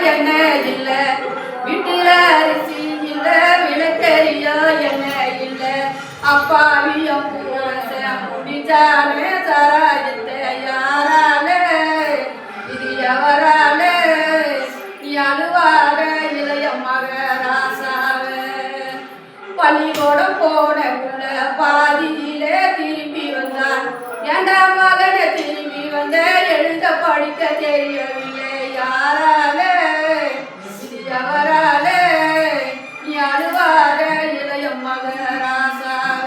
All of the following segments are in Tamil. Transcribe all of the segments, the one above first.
என்ன இல்ல வீட்டுல அரிசி இல்ல விளக்கறியா என்ன இல்ல அப்பாவியம் முடிச்சாலே சராயத்தை யாரால இது எவரால நீ அழுவாத இளைய மகராசாவ பள்ளிக்கூடம் போன உள்ள பாதியிலே திரும்பி வந்தான் ஏண்டா மகனை திரும்பி வந்த எழுத படிக்க தெரியவில்லை யாரால இது எவரால நீ அழுவாத இளைய மகராசாவ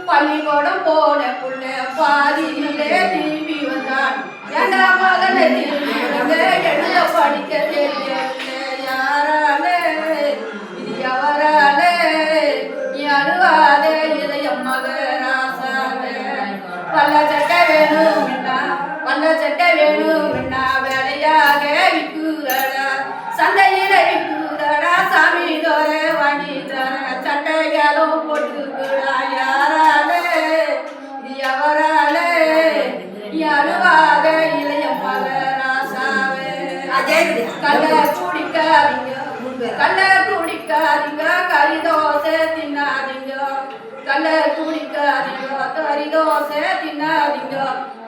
பள்ளிக்கூடம் போன புள்ள பாதியிலே திரும்பி வந்தான் ஏண்டா மகனை திரும்பி வந்த எழுத படிக்க தெரியவில்லை யாரால இது எவரால நீ அழுவாத இளைய மகராசாவ பல்ல சட்டை வேணும்னா பல்ல சட்டை வேணும்னா வேலையாக விற்குதடா சந்தையில விற்குதடா சாமி தோற வாங்கி தர சட்டைகளும் போட்டுக்குடா யாரால இது எவரால நீ அழுவாத இளைய மகராசாவே கல்ல குடிக்காதீங்க கல்ல குடிக்காதீங்க கறி தோசை தின்னாதீங்க கல்ல குடிக்காதீங்க கறி தோசை தின்னாதீங்க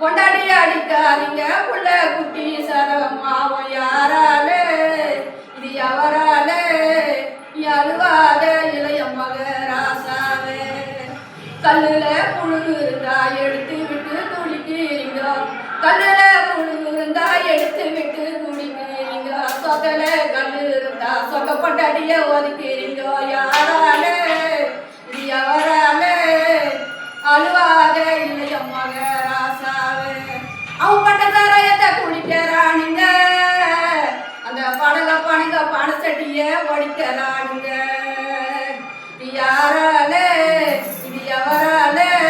கொண்டாடி அடிக்காதீங்க புள்ள குட்டி சரமாவும் யாரால இது எவரால நீ அழுவாத இளைய மகராசாவே கல்லுல புழு இருந்தா எடுத்து விட்டு குடிக்கிறீங்க கல்லுல புழு இருந்தா எடுத்து விட்டு குடிக்கிறீங்க சொகல கல்லு இருந்தா சொக பொண்டாட்டிய ஒதுக்கிறீங்க யாரால இது எவரால அழுவாத இளைய மகராசாவே அவன் பட்ட சாராயத்தை குடிக்கிறானுங்க அந்த படல பணங்க பணச்சட்டிய ஒடிக்கிறானுங்க